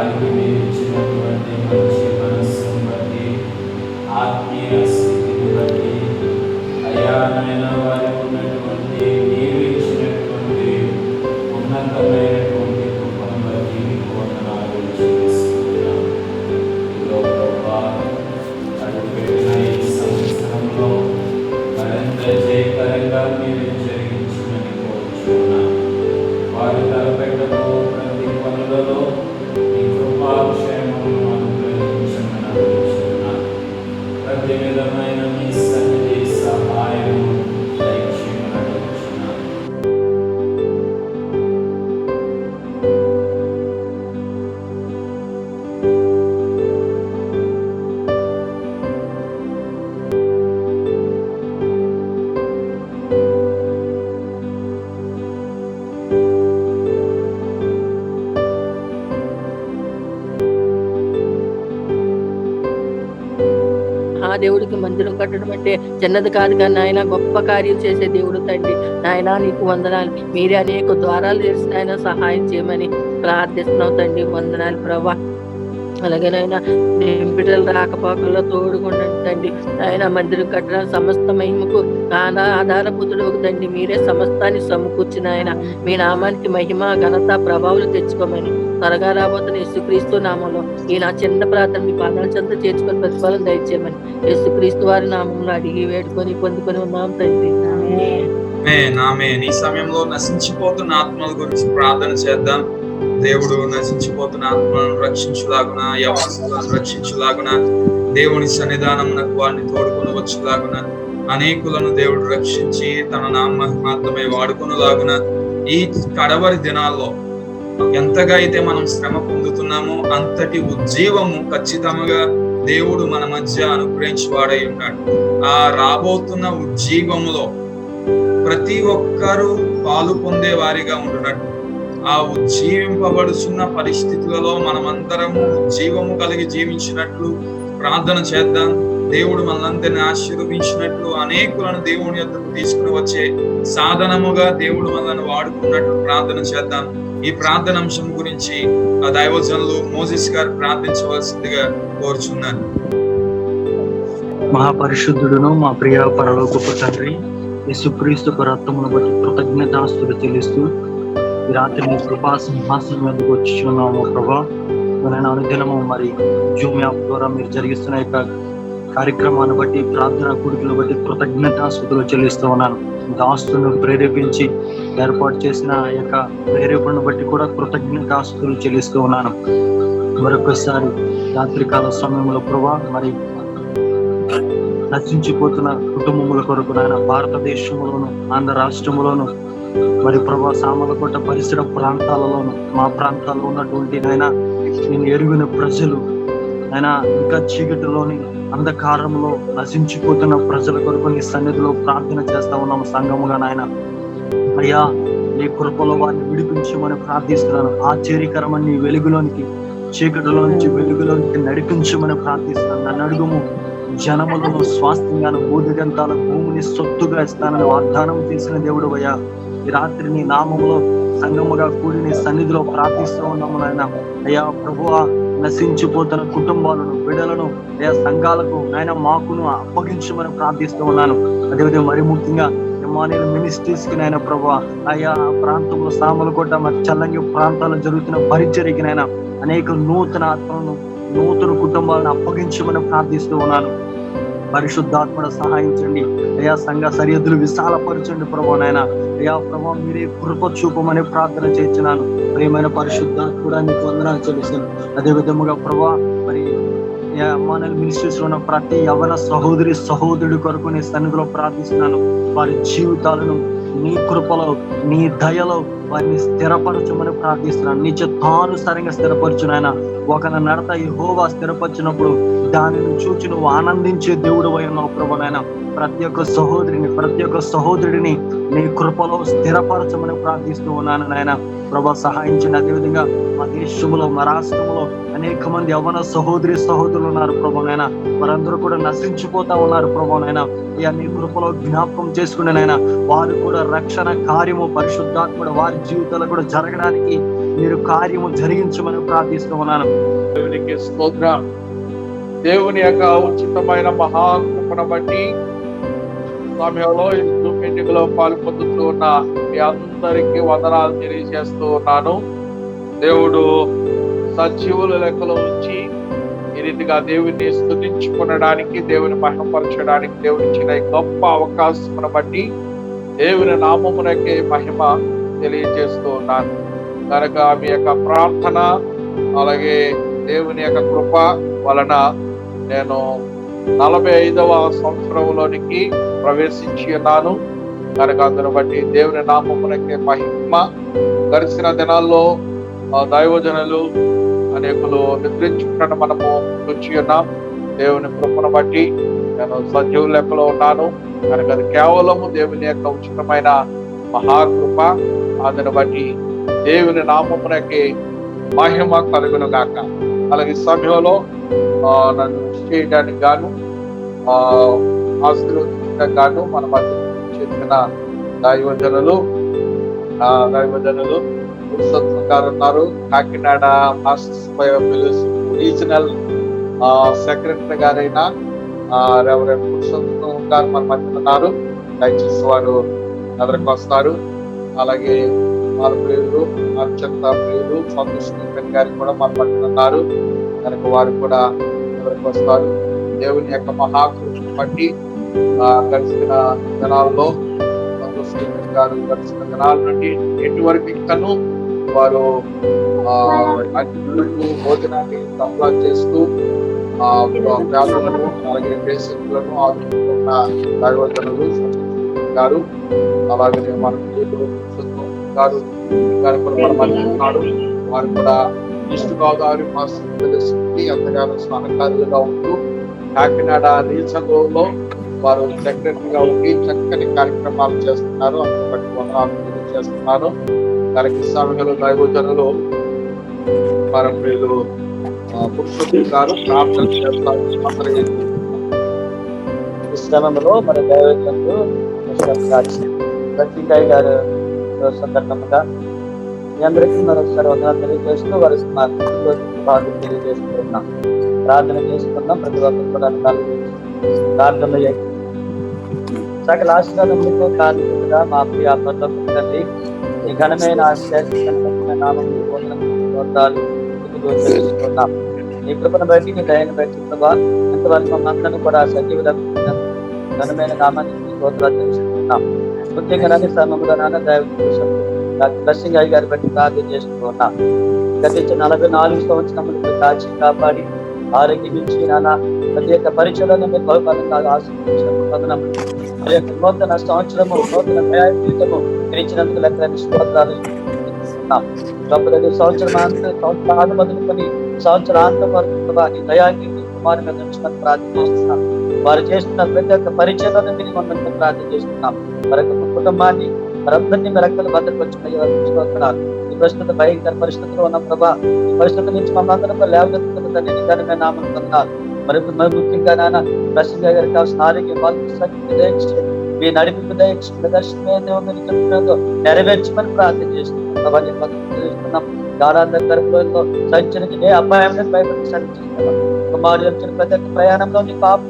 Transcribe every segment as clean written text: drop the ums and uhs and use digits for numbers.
వారికి మీరు ఇచ్చినటువంటి మంచి మనస్సును బట్టి, ఆత్మీయ స్థితిని బట్టి, అయ్యా నాయన వారికి ఉన్నటువంటి మీరు ఇచ్చినటువంటి ఉన్నతమైనటువంటి కృపను బట్టి మీకు వందనాలు చెల్లిస్తున్నాం. ఇదిగో ప్రభువా, అడుగుపెట్టిన ఈ సంవత్సరంలో మరింత జయకరంగా మీరు జరిగించమని కోరుచున్నాం. వారు తలపెట్టబో ప్రతి పనులలో మీ కృపాక్షేమమును అనుగ్రహించమని అడుగుచున్నాం. ప్రతి విధమైన మీ సన్నిధి సహాయము దయచేయమని అడుగుచున్నాం. ఆ దేవుడికి మందిరం కట్టడం అంటే చిన్నది కాదు కానీ నాయన గొప్ప కార్యం చేసే దేవుడు తండ్రి. నాయన నీకు వందనాలు. మీరే అనేక ద్వారాలు తెరిచి నాయన సహాయం చేయమని ప్రార్థిస్తున్నాం తండ్రి. వందనాలు ప్రభా. అలాగేనైనా బిడ్డలు రాకపోకల్లో తోడుకుండండి తండ్రి. ఆయన మందిరం కట్టడానికి సమస్త మహిమకు ఆధారపుతుడు తండ్రి. మీరే సమస్తాన్ని సమకూర్చిన ఆయన మీ నామానికి మహిమ ఘనత ప్రభావాలు తెచ్చుకోమని త్వరగా రాబోతున్న యేసుక్రీస్తు నామంలో ఈ నా చిన్న ప్రార్థన మీ పాదాల చెంత చేర్చుకొని ప్రతిఫలం దయచేయమని యేసుక్రీస్తు వారి నామంలో అడిగి వేడుకొని పొందుకొని ఉన్నాం తండ్రి. ఆమేన్. ఈ సమయంలో నశించిపోతున్న ఆత్మల గురించి ప్రార్థన చేద్దాం. దేవుడు నశించిపోతున్న ఆత్మలను రక్షించులాగున, యవనస్తులను రక్షించులాగున, దేవుని సన్నిధానమునకు వారిని తోడుకొని వచ్చులాగున, అనేకులను దేవుడు రక్షించి తన నామమాత్రమే వాడుకొనులాగున, ఈ కడవరి దినాల్లో ఎంతగా అయితే మనం శ్రమ పొందుతున్నామో అంతటి ఉజ్జీవము ఖచ్చితంగా దేవుడు మన మధ్య అనుగ్రహించి వాడై ఉన్నాడు. ఆ రాబోతున్న ఉజ్జీవములో ప్రతి ఒక్కరూ పాలు పొందే వారిగా ఉంటున్నట్టు, ఆ ఉజ్జీవింపబడుచున్న పరిస్థితులలో మనమందరము జీవము కలిగి జీవించినట్లు ప్రార్థన చేద్దాం. దేవుడు మనలందరినీ ఆశీర్వదించినట్లు, అనేకులను దేవుని యొద్దకు తీసుకుని వచ్చే సాధనముగా దేవుడు మనల్ని వాడుకున్నట్లు ప్రార్థన చేద్దాం. ఈ ప్రార్థన అంశం గురించి ఆ దైవజనులు మోసెస్ గారు ప్రార్థించవలసిందిగా కోరుచున్నాను. మహాపరిశుద్ధుడును మా ప్రియ పరలోకపు తండ్రి, యేసుక్రీస్తు రక్తమును బట్టి కృతజ్ఞతాస్తుతులు చెల్లిస్తూ ఈ రాత్రి మీ కృపా సింహాసనం మీదకు వచ్చుచున్నాము ప్రభా. నేను అనుదినము మరి జూమ్ యాప్ ద్వారా మీరు జరిగిస్తున్న యొక్క కార్యక్రమాన్ని బట్టి, ప్రార్థన కూడికలను బట్టి కృతజ్ఞతాస్తుతులు చెల్లిస్తూ ఉన్నాను. దాస్తులను ప్రేరేపించి ఏర్పాటు చేసిన యొక్క ప్రేరేపణను బట్టి కూడా కృతజ్ఞతాస్తుతులు చెల్లిస్తూ ఉన్నాను. మరొకసారి రాత్రికాల సమయంలో ప్రభా మరి నశించిపోతున్న కుటుంబముల కొరకు నాయన భారతదేశంలోను, ఆంధ్ర రాష్ట్రంలోను, మరి ప్రభా సామలకోట పరిసర ప్రాంతాలలోను, మా ప్రాంతాల్లో ఉన్నటువంటి నాయన నేను ఎరుగిన ప్రజలు నాయన ఇంకా చీకటిలోని అంధకారంలో నశించిపోతున్న ప్రజల కొరకు నీ సన్నిధిలో ప్రార్థన చేస్తా ఉన్నాము సంఘముగా నాయన. అయ్యా నీ కృపలో వారిని విడిపించమని ప్రార్థిస్తున్నాను. ఆశ్చర్యకరమైన నీ వెలుగులోనికి, చీకటిలో నుంచి వెలుగులోనికి నడిపించమని ప్రార్థిస్తున్నాను. నన్ను అడుగుము, జనములను స్వాస్థ్యంగాను భూదిగంతాల భూమిని సొత్తుగా ఇస్తానని వాగ్దానం చేసిన దేవుడు అయ్యా. ఈ రాత్రి నీ నామములో సంఘముగా కూడి నీ సన్నిధిలో ప్రార్థిస్తూ ఉన్నాము నాయన. అయ్యా ప్రభువా, నశించిపోతున్న కుటుంబాలను, బిడ్డలను, అయ్యా సంఘాలకు నాయన మాకును అప్పగించమని ప్రార్థిస్తూ ఉన్నాను. అదేవిధంగా మరి ముఖ్యంగా ఇమ్మానుయేల్ మినిస్ట్రీస్ కి నాయన ప్రభువా, అయ్యా ఆ ప్రాంతంలో సామలకోట మరి చల్లంగి ప్రాంతాల్లో జరుగుతున్న పరిచర్యకి నాయన అనేక నూతన ఆత్మలను, నూతన కుటుంబాలను అప్పగించమని ప్రార్థిస్తూ ఉన్నాను. పరిశుద్ధాత్మడ సహాయించండి అయ్యా. సంఘ సరిహద్దులు విశాలపరచండి ప్రభా నాయన. అయ్యా ప్రభా మీరే కృప చూపమని ప్రార్థన చేస్తున్నాను. ప్రియమైన పరిశుద్ధాత్మడా నీకు వందనాలు చెల్లిస్తాను. అదే విధముగా ప్రభా మరి ఇమ్మానుయేల్ మినిస్ట్రీస్ లో ఉన్న ప్రతి యవన సహోదరి సహోదరుడి కొరకు నీ సన్నిధిలో ప్రార్థిస్తున్నాను. వారి జీవితాలను నీ కృపలో, నీ దయలో వారిని స్థిరపరచమని ప్రార్థిస్తున్నాను. నీ చిత్తానుసారంగా స్థిరపరచునైనా. ఒక నడత యెహోవా స్థిరపరిచినప్పుడు దానిని చూచి నువ్వు ఆనందించే దేవుడు అయి ఉన్నావు ప్రభువైనా. ప్రతి ఒక్క సహోదరిని, ప్రతి ఒక్క సహోదరుడిని నీ కృపలో స్థిరపరచమని ప్రార్థిస్తూ ఉన్నాను నాయన. ప్రభా సహాయించండి. అదేవిధంగా మా దేశంలో, మా రాష్ట్రంలో అనేక మంది యవ్వన సహోదరి సహోదరులు ఉన్నారు ప్రభువైనా. వారందరూ కూడా నశించిపోతా ఉన్నారు ప్రభువైనా. అయ్యా నీ కృపలో జ్ఞాపకం చేసుకునే నాయన వారు కూడా రక్షణ కార్యము పరిశుద్ధాత్ముడు వారి జీవితాలు కూడా జరగడానికి మీరు కార్యము జరిగించమని ప్రార్థిస్తూ ఉన్నాను. దేవునికి స్తోత్రం. దేవుని యొక్క ఉచితమైన మహాకృపను బట్టి సమయంలో ఈ జూమ్ మీటింగ్ లో పాల్పొందుతూ ఉన్న మీ అందరికీ వందనాలు తెలియజేస్తూ ఉన్నాను. దేవుడు సజీవుల లెక్కలో ఉంచి ఈ రీతిగా దేవుని స్తుతించుకునడానికి, దేవుని మహిమపరచడానికి దేవుని ఇచ్చిన ఈ గొప్ప అవకాశమును బట్టి దేవుని నామమునకే మహిమ తెలియజేస్తూ ఉన్నాను. కనుక మీ యొక్క ప్రార్థన అలాగే దేవుని యొక్క కృప వలన నేను 45వ సంవత్సరంలోనికి ప్రవేశించి ఉన్నాను. కనుక అందును బట్టి దేవుని నామమునకే మహిమ. గడిచిన దినాల్లో దైవజనులు అనేకులు నిద్రించుకున్న మనము చూచి ఉన్నాం. దేవుని కృపను బట్టి నేను సజీవ లెక్కలో ఉన్నాను. కనుక అది కేవలము దేవుని యొక్క ఉచితమైన మహాకృప. అందును బట్టి దేవుని నామమునకి మహిమ కలుగును గాక. అలాగే సమయంలో నన్ను చేయడానికి గాను ఆశీర్వదించడానికి గాను మన మధ్య చేసిన దైవజనులు పురుషోత్తం గారు ఉన్నారు. కాకినాడ మాస్టర్స్ రీజనల్ సెక్రటరీ గారైన రెవరెండ్ పురుషోత్తం గారు మన మధ్య ఉన్నారు. దయచేసి వారు ఎదురుకు వస్తారు. అలాగే మన ప్రియులు అత్యంత ప్రియులు సంతోష్ గారికి కూడా మన మధ్య ఉన్నారు. కనుక వారు కూడా ఎదురుకు వస్తారు. దేవుని యొక్క మహాకృపను బట్టి గడిచిన దినాల్లో సంతోష్ గారు గడిచిన దినాల నుండి ఎటువంటి ఇంకను వారు అతిథులకు భోజనాన్ని సప్లై చేస్తూ వ్యాధులను అలాగే పేషెంట్లను ఆదుకుంటున్న దైవజనులు గారు, అలాగే మన గారు కూడా మన మధ్య ఉన్నారు. వారు కూడా ఈస్ట్ గోదావరి మాస్టర్స్కి ఎంతగానో సహకారులుగా ఉంటూ కాకినాడ రీజన్లో వారు సెక్రటరీగా ఉండి చక్కని కార్యక్రమాలు చేస్తున్నారు. అందుబట్టి వందనాలు చేస్తున్నారు. కరెక్ట్ సమయంలో దైవజనులు మన ప్రియులు పురుషోత్తం గారు ప్రార్థన చేస్తారు. క్రమంలో మన దైవజనులు సత్యకాయ్ గారు సందర్భంగా మీ అందరికీ మరొకసారి వందనాలు తెలియజేస్తూ వారి తెలియజేస్తూ ఉన్నాం. ప్రార్థన చేసుకున్నాం. ప్రతి ఒక్కరు కూడా ప్రార్థన సకల ఆశీర్వాదములతో కారణంగా మా ప్రియ తండ్రి ఈ ఘనమైన ఈ కృపను బట్టి మీ దయను బట్టి ప్రభా ఇంతవరకు మమ్మల్ని కూడా సజీవ ఘనమైన నామాన్ని తెలుసుకున్నాం. ముఖ్యంగా సమయంలో నాన్న దర్శన్ గారి బట్టి ప్రార్థన చేస్తూ ఉన్నాం. గతించిన 44 సంవత్సరములకు కాచి కాపాడి ఆరోగ్యం ఇచ్చి నాన్న ప్రత్యేక పరీక్షలను మీరు బహుపదంగా ఆశీర్వదించడం నూతన సంవత్సరము నూతన ప్రయాణము ఇచ్చినందుకు లెక్కలని స్తోత్రాలు సంవత్సరం మొదలుకొని సంవత్సరాంతం వరకు దయాన్ని కుమారు మీద ప్రార్థన చేస్తున్నాం. వారు చేస్తున్న ప్రతి ఒక్క పరిచయలను మీరు మమ్మల్ని ప్రార్థన చేస్తున్నాం. మరొక కుటుంబాన్ని మరందరినీ మెరక్కలు భద్రపరుచుకున్నారు. ఈ ప్రస్తుత భయంకర పరిస్థితుల్లో ఉన్న ప్రభా ఈ పరిస్థితుల నుంచి మమ్మల్ని లేవనెత్తుకున్న నామం పొందారు. మరి ముఖ్యంగా నాన్న ప్రసంగ గారికి కావాల్సిన ఆరోగ్యం మీ నడిపి దర్శనం నెరవేర్చమని ప్రార్థన చేస్తున్నాం. గాఢాంధ గర్భంలో సంచరించి ఏ అపాయాన్ని భయపడి సంచరిస్తున్నాం. కుమారు వచ్చిన ప్రతి ఒక్క ప్రయాణంలో నీ పాపం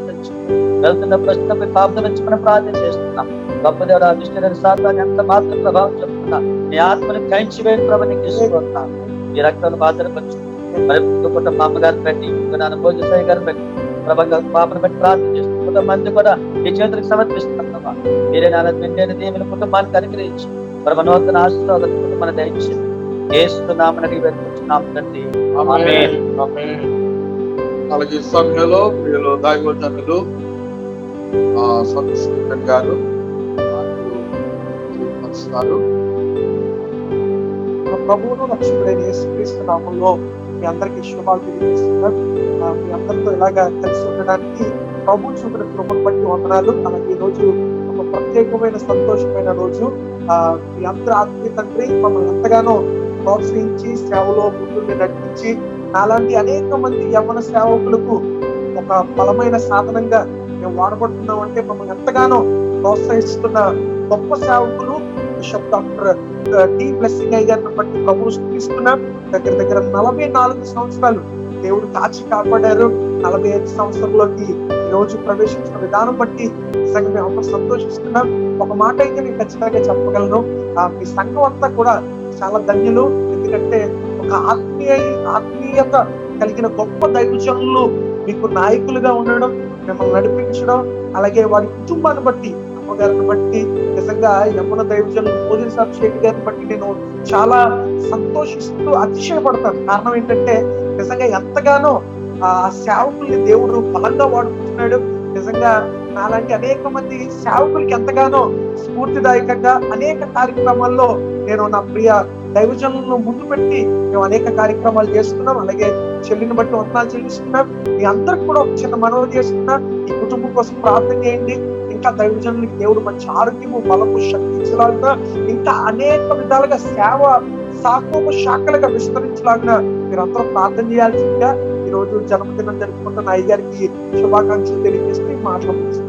వెళ్తున్న ప్రస్తుతం పాపం నుంచి మనం ప్రార్థన చేస్తున్నాం. గొప్ప దేవుడు అదృష్టి శాతాన్ని ఎంత మాత్రం ప్రభావం చెప్తున్నా నీ ఆత్మని కంచి వేడి ప్రభానికి తీసుకుంటున్నాం. ఈ రక్తాన్ని బాధపరచు. మరి మా అమ్మగారిని పెట్టి నాన్న భోజసాయి గారిని పెట్టి ప్రభంగా పాపను బట్టి ప్రార్థన చేస్తున్నాం. కుటుంబాన్ని కూడా ఈ చేతులకు సమర్పిస్తున్నాం. మీరే నాన్న నిండైన దేవుని కుటుంబానికి అనుగ్రహించి ప్రభ నూతన ఆశీర్వాదం కుటుంబాన్ని దయచేసి ఏస్తున్నామని వెతుకుతున్నాం తండ్రి. అలాగే సమయంలో ప్రియులు దైవజనులు సంతోష్ గారు ప్రభువును రక్షకుడైన యేసుక్రీస్తు నామంలో మీ అందరికీ శుభాలు తెలియజేస్తున్నారు. మీ అందరితో ఇలాగా కలిసి ఉండడానికి ప్రభు చూపిన కృపను బట్టి వందనాలు. అలాగే ఈ రోజు ఒక ప్రత్యేకమైన సంతోషమైన రోజు. మీ అందరి ఆత్మీయ తండ్రి మమ్మల్ని ఎంతగానో ప్రోత్సహించి సేవలో ముందుండి నడిపించి అలాంటి అనేక మంది యవ్వన సేవకులకు ఒక బలమైన సాధనంగా మేము వాడబడుతున్నాం అంటే మమ్మల్ని ఎంతగానో ప్రోత్సహిస్తున్న గొప్ప సేవకులు బిషప్ డాక్టర్ టీ బ్లెస్సింగ్ అయ్య గారిని బట్టి ప్రభువు స్తుతిస్తున్నాం. దగ్గర దగ్గర 44 సంవత్సరాలు దేవుడు కాచి కాపాడారు. 45 సంవత్సరంలోకి ఈ రోజు ప్రవేశించిన విధానం బట్టి నిజంగా మేము అందరూ సంతోషిస్తున్నాం. ఒక మాట అయితే నేను ఖచ్చితంగా చెప్పగలను, మీ సంఘం అంతా కూడా చాలా ధన్యులు. ఎందుకంటే ఒక ఆత్మీయత కలిగిన గొప్ప దైవజనులు మీకు నాయకులుగా ఉండడం, మిమ్మల్ని నడిపించడం, అలాగే వారి కుటుంబాన్ని బట్టి, అమ్మగారిని బట్టి, నిజంగా యమున దైవజనులు మోదీ సాబ్ షేక్ గారిని బట్టి నేను చాలా సంతోషిస్తూ అతిశయపడతాను. కారణం ఏంటంటే నిజంగా ఎంతగానో ఆ సేవకుల్ని దేవుడు బలంగా వాడుకుంటున్నాడు. నిజంగా నాలాంటి అనేక మంది సేవకులకి ఎంతగానో స్ఫూర్తిదాయకంగా అనేక కార్యక్రమాల్లో నేను నా ప్రియ దైవజనులను ముందు పెట్టి మేము అనేక కార్యక్రమాలు చేస్తున్నాం. అలాగే చెల్లిని బట్టి వందనాలు చెల్లిస్తున్నాం. మీ అందరికి కూడా ఒక చిన్న మనవి చేస్తున్నాం, ఈ కుటుంబం కోసం ప్రార్థన చేయండి. ఇంకా దైవజనులకి దేవుడు మంచి ఆరోగ్యము, బలము, శక్తి ఇచ్చలాగా, ఇంకా అనేక విధాలుగా సేవ సాకోపు శాఖలుగా విస్తరించలాగా మీరందరూ ప్రార్థన చేయాల్సిందిగా ఈ రోజు జన్మదినం జరుపుకుంటున్న అయ్య గారికి శుభాకాంక్షలు తెలియజేస్తూ మాట్లాడుతున్నాను.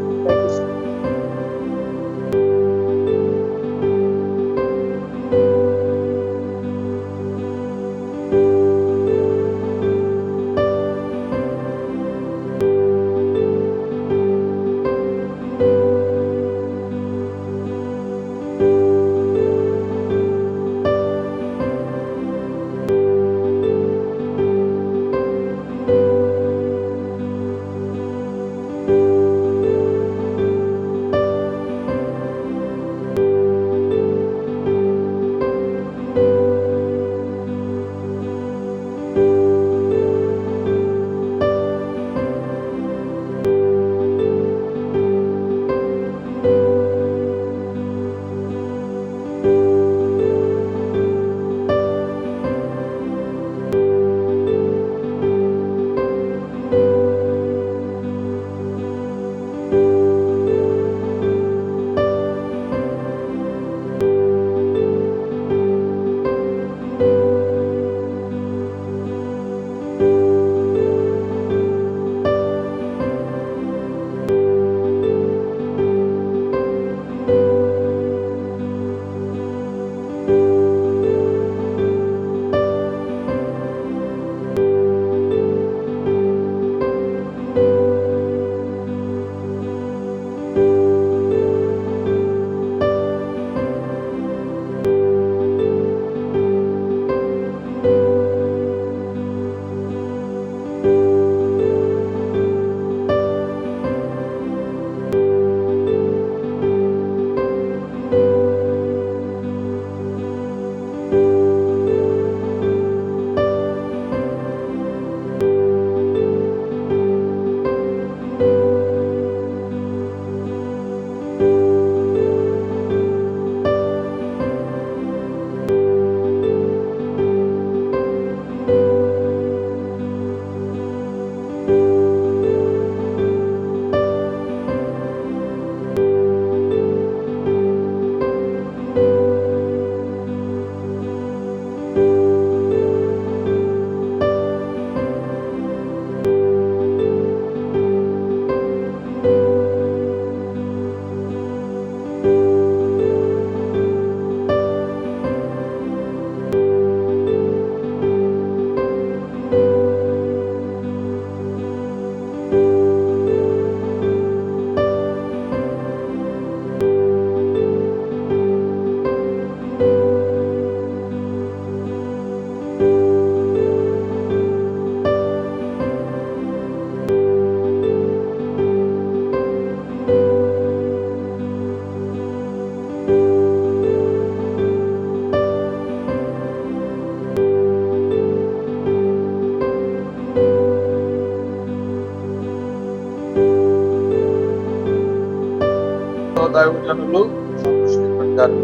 దైవజనులు సంతోష్ గారు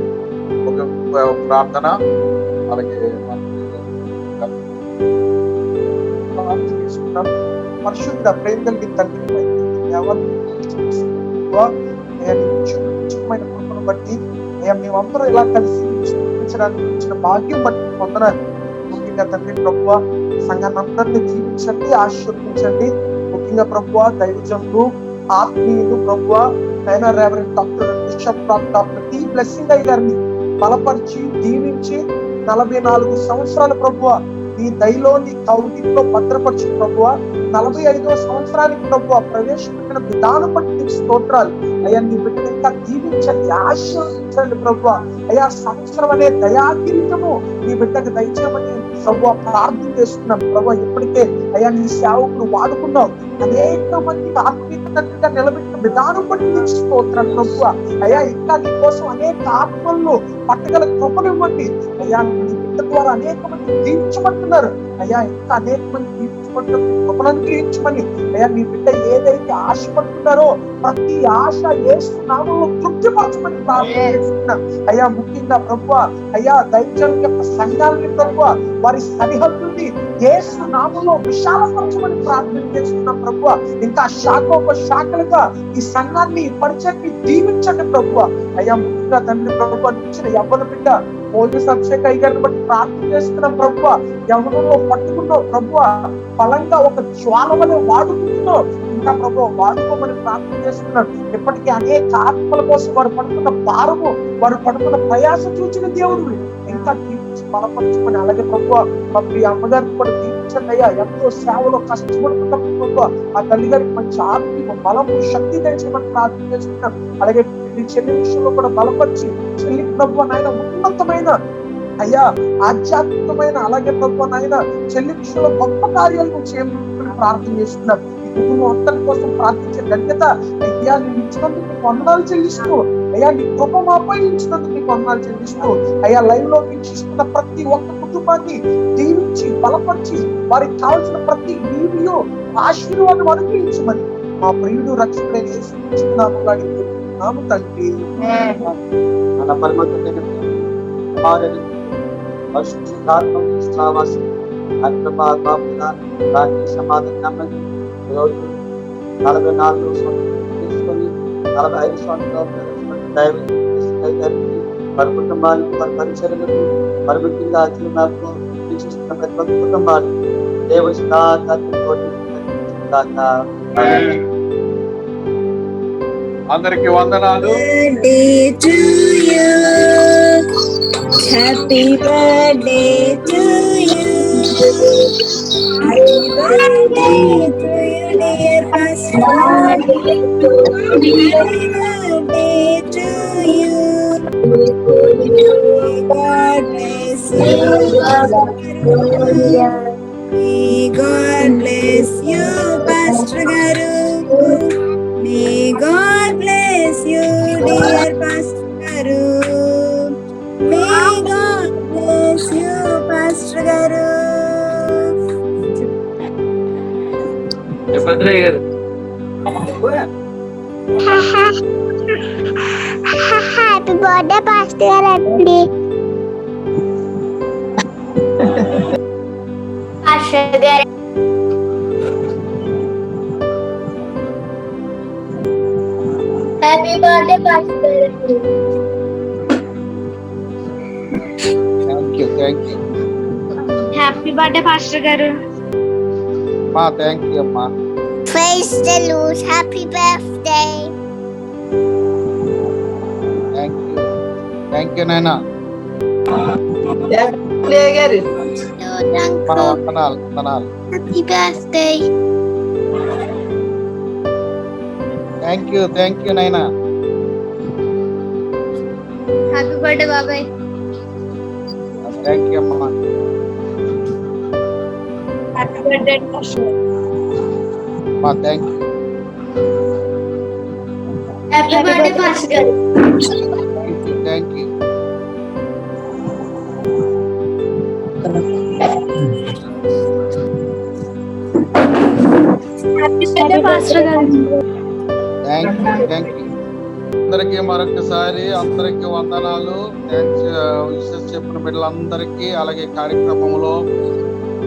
ఒక ప్రార్థన, అలాగే తీసుకున్నాం. పరిశుద్ధ ప్రేమ కలిగిన తండ్రి కృపను బట్టి మేమందరం ఇలా కలిసి చూపించడానికి ఇచ్చిన భాగ్యం బట్టి పొందడానికి ముఖ్యంగా తండ్రి ప్రభువ సంఘాన్ని అందరినీ జీవించండి, ఆశీర్వదించండి. ముఖ్యంగా ప్రభువ దైవజనులు, ఆత్మీయులు ప్రభువ అయినా reverend doctor bishop doctor T Blessing అయ్య గారిని బలపరిచి దీవించి 44 సంవత్సరాలు ప్రభువ నీ దయలో నీ కౌగిట్లో భద్రపరిచి ప్రభువ 45వ సంవత్సరానికి ప్రభువ ప్రవేశపెట్టిన విధానం బట్టి నీకు స్తోత్రాలు అయ్యా. నీ బిడ్డను ఇంకా దీవించండి, ఆశీర్వదించండి ప్రభువ. అయ్యా సంవత్సరం అనే దయాకిరీటము నీ బిడ్డకు దయచేయమని ప్రభువ ప్రార్థన చేస్తున్నాం ప్రభువ. ఇప్పటికే అయ్యా నీ సేవకులు వాడుకున్నావు, అనేక మందికి ఆత్మీయంగా నిలబెట్టిన విధానం బట్టి నీకు స్తోత్రాలు ప్రభువ. అయ్యా ఇంకా నీ కోసం అనేక ఆత్మలను పట్టగల కృపనివ్వండి అయ్యా. నీ బిడ్డ ద్వారా అనేక మంది దీవించబడుతున్నారు అయ్యా. ఇంకా అనేక మంది దీవించబడుతున్న కృపలను గ్రహించమని అయ్యా. నీ బిడ్డ ఏదైతే ఆశపడుతున్నారో ప్రతి ఆశ యేసు నామములో తృప్తిపరచమని ప్రార్థన చేస్తున్నాం అయ్యా. ముఖ్యంగా ప్రభువ అయ్యా దైవజనుల యొక్క సంఘాలని ప్రభువ వారి సరిహద్దుల్ని యేసు నామములో విశాలపరచమని ప్రార్థన చేస్తున్నాం ప్రభువ. ఇంకా శాఖలుగా ఈ సంఘాన్ని పరిచయాన్ని దీవించండి ప్రభువ అయ్యా. ముఖ్యంగా తండ్రి ప్రభువ ఇచ్చిన యవ్వన బిడ్డ పోలీస్ అభిషేక్ అయ్యారిని బట్టి ప్రార్థన చేస్తున్నాం ప్రభువ. యవ్వనంలో పట్టుకున్నావు ప్రభువ, బలంగా ఒక జ్వాల వలె వాడుకుంటున్నావు ఇంకా ప్రభు వాడుకోమని ప్రార్థన చేస్తున్నాను. ఇప్పటికీ అనేక ఆత్మల కోసం వారు పడుతున్న భారము, వారు పడుతున్న ప్రయాస చూచిన దేవుడు ఇంకా దీవించి బలపరచుకొని, అలాగే ప్రభు మా ప్రియ అమ్మగారికి కూడా దీవించండి అయ్యా. ఎంతో సేవలో కష్టపడుతున్న ప్రభు ఆ తల్లి గారికి మంచి ఆరోగ్యం, బలము, శక్తి తెచ్చమని ప్రార్థన చేస్తున్నాను. అలాగే చెల్లి విషయంలో కూడా బలపరిచి చెల్లి ప్రభు నాయన ఉన్నతమైన అయ్యా ఆధ్యాత్మికమైన అలాగే ప్రభు నాయన చెల్లి విషయంలో గొప్ప కార్యాలను చేయమని ప్రార్థన చేస్తున్నాం. కుటుంబం అందరి కోసం ప్రార్థించే ధన్యత అయ్యా నేను ఇచ్చినందుకు నీకు వందనాలు చెల్లిస్తూ అయ్యా. నీ కృప మాపై ఇచ్చినందుకు నీకు వందనాలు చెల్లిస్తూ అయ్యా. లైవ్ లో వీక్షిస్తున్న ప్రతి ఒక్క కుటుంబాన్ని దీవించి బలపరిచి వారికి కావాల్సిన ప్రతి వీడియో ఆశీర్వాదం అనుగ్రహించమని మా ప్రియుడు రక్షకుడైన యేసు నామములో అడుగుతున్నాము తండ్రి. మన పరమతండ్రి కుమారుని పరిశుద్ధాత్మని స్థావాసి సమాధానం ఈరోజు 44 సంవత్సరాలు తీసుకొని 45 సంవత్సరాలు దైవజనులకి వారి కుటుంబాలకు వారి పరిచర్యలకు మరి ముఖ్యంగా జీవనాలకు వీక్షిస్తున్న ప్రతి ఒక్క కుటుంబాలు దేవుడి అందరికి వందనాలు. Happy birthday to you. Happy birthday to you, dear Pastor. Happy birthday to you. God bless you. May God bless you, Pastor Garu. May God bless you, dear Pastor Garu. May God bless you, Pastor Garu. Happy birthday, Pastor Garu. Pastor Garu. Happy birthday, Pastor Garu. Thank you. Happy birthday, Pastor Garu. అమ్మా thank you అమ్మా. Praise the Lord. Happy birthday. Thank you నాయనా. మన వందనాలు. Happy birthday. Thank you నాయనా. Happy birthday, Babai. Thank you అమ్మా. Happy birthday, Pastor. అమ్మా thank you. Happy birthday, Pastor. Thank you. Happy birthday, Pastor. Thank you. అందరికీ మరొకసారి అందరికి వందనాలు. విషయం చెప్పిన బిడ్డలందరికీ, అలాగే కార్యక్రమంలో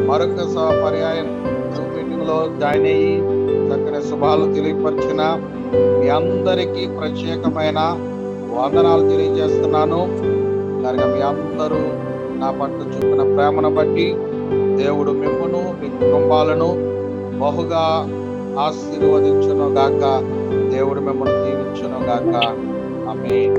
మరొక పర్యాయం మీటింగ్ లో జాయిన్ అయ్యి చక్కని శుభాలు తెలియపరిచిన మీ అందరికీ ప్రత్యేకమైన వందనాలు తెలియజేస్తున్నాను. కనుక మీ అందరూ నా పట్ల చూపిన ప్రేమను బట్టి దేవుడు మిమ్మును మీ కుటుంబాలను బహుగా ఆశీర్వదించును గాక. దేవుడు మిమ్మల్ని దీవించును గాక. ఆమేన్.